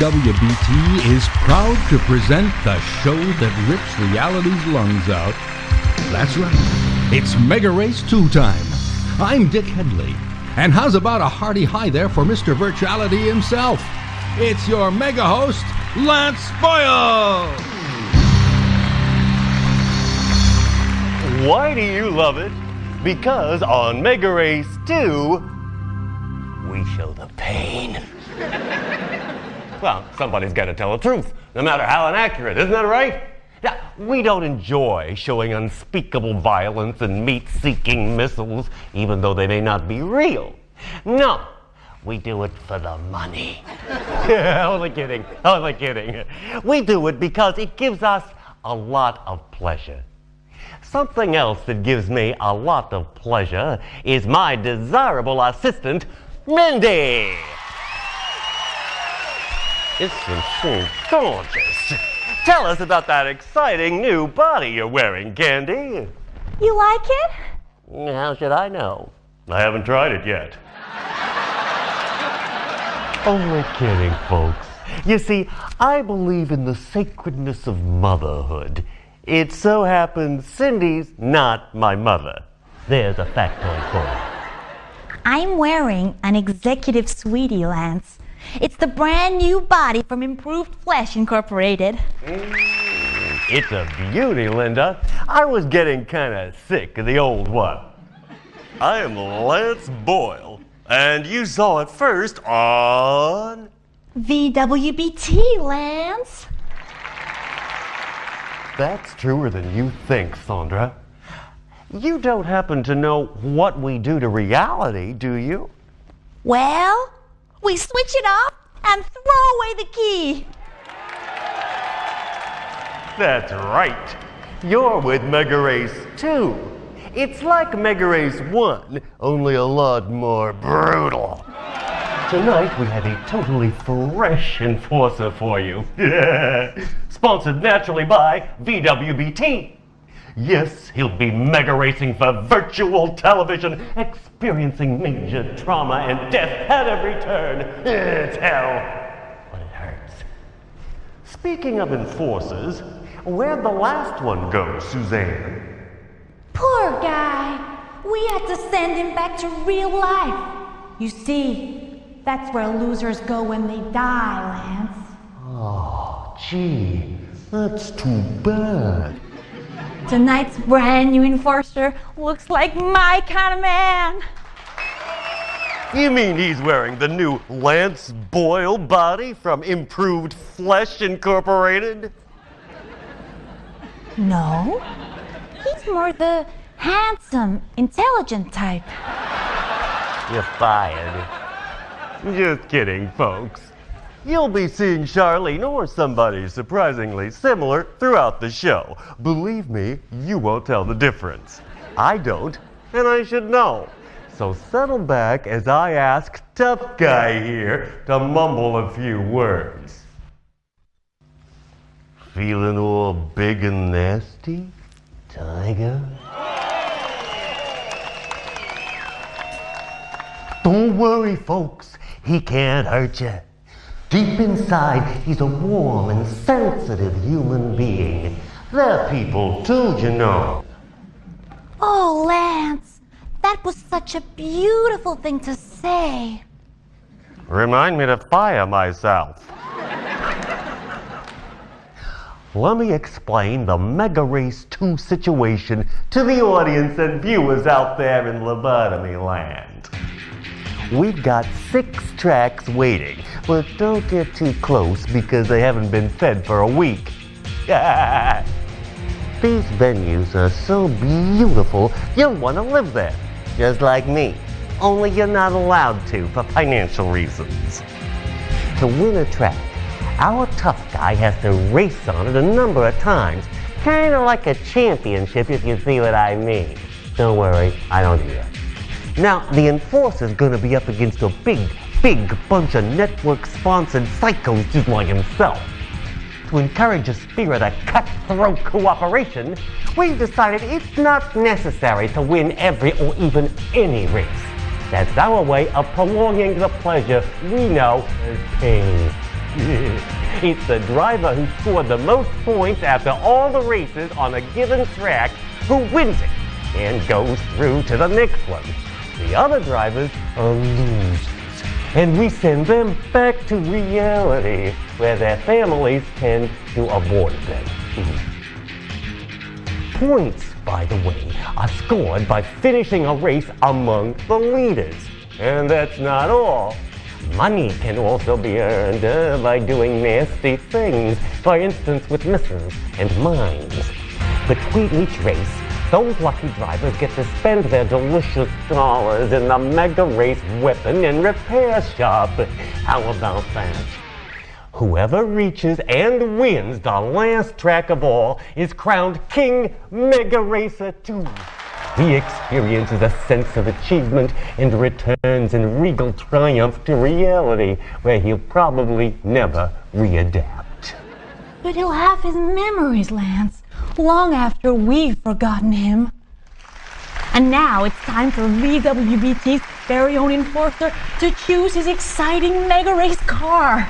WBT is proud to present the show that rips reality's lungs out. That's right, it's Megarace 2 time. I'm Dick Headley, and how's about a hearty hi there for Mr. Virtuality himself? It's your mega host, Lance Boyle! Why do you love it? Because on Megarace 2, we show the pain. Well, somebody's got to tell the truth, no matter how inaccurate, isn't that right? Now, we don't enjoy showing unspeakable violence and meat-seeking missiles, even though they may not be real. No, we do it for the money. Only kidding, only kidding. We do it because it gives us a lot of pleasure. Something else that gives me a lot of pleasure is my desirable assistant, Mindy. Isn't she gorgeous? Tell us about that exciting new body you're wearing, Candy. You like it? How should I know? I haven't tried it yet. Only kidding, folks. You see, I believe in the sacredness of motherhood. It so happens Cindy's not my mother. There's a factoid for you. I'm wearing an executive sweetie, Lance. It's the brand new body from Improved Flesh Incorporated. It's a beauty, Linda. I was getting kind of sick of the old one. I am Lance Boyle, and you saw it first on VWBT, Lance. That's truer than you think, Sandra. You don't happen to know what we do to reality, do you? Well, we switch it off and throw away the key. That's right. You're with Megarace 2. It's like Megarace 1, only a lot more brutal. Tonight we have a totally fresh enforcer for you. Sponsored naturally by VWBT. Yes, he'll be mega racing for virtual television, experiencing major trauma and death at every turn. It's hell, but it hurts. Speaking of enforcers, where'd the last one go, Suzanne? Poor guy. We had to send him back to real life. You see, that's where losers go when they die, Lance. Oh, gee, that's too bad. Tonight's brand new enforcer looks like my kind of man. You mean he's wearing the new Lance Boyle body from Improved Flesh Incorporated? No, he's more the handsome, intelligent type. You're fired. Just kidding, folks. You'll be seeing Charlene or somebody surprisingly similar throughout the show. Believe me, you won't tell the difference. I don't, and I should know. So settle back as I ask Tough Guy here to mumble a few words. Feeling all big and nasty, Tiger? Don't worry, folks. He can't hurt you. Deep inside, he's a warm and sensitive human being. They're people too, you know. Oh, Lance, that was such a beautiful thing to say. Remind me to fire myself. Let me explain the Megarace 2 situation to the audience and viewers out there in lobotomy land. We've got 6 tracks waiting, but don't get too close because they haven't been fed for a week. These venues are so beautiful, you'll want to live there, just like me. Only you're not allowed to for financial reasons. To win a track, our tough guy has to race on it a number of times, kind of like a championship, if you see what I mean. Don't worry, I don't either. Now, the enforcer's gonna be up against a big bunch of network-sponsored psychos just like himself. To encourage a spirit of cutthroat cooperation, we've decided it's not necessary to win every or even any race. That's our way of prolonging the pleasure we know as pain. It's the driver who scored the most points after all the races on a given track who wins it and goes through to the next one. The other drivers are losers, and we send them back to reality, where their families tend to avoid them. Points, by the way, are scored by finishing a race among the leaders. And that's not all. Money can also be earned by doing nasty things, for instance with missiles and mines. Between each race, those lucky drivers get to spend their delicious dollars in the Megarace weapon and repair shop. How about that? Whoever reaches and wins the last track of all is crowned King Megaracer 2. He experiences a sense of achievement and returns in regal triumph to reality, where he'll probably never readapt. But he'll have his memories, Lance, long after we've forgotten him. And now it's time for VWBT's very own enforcer to choose his exciting Megarace car.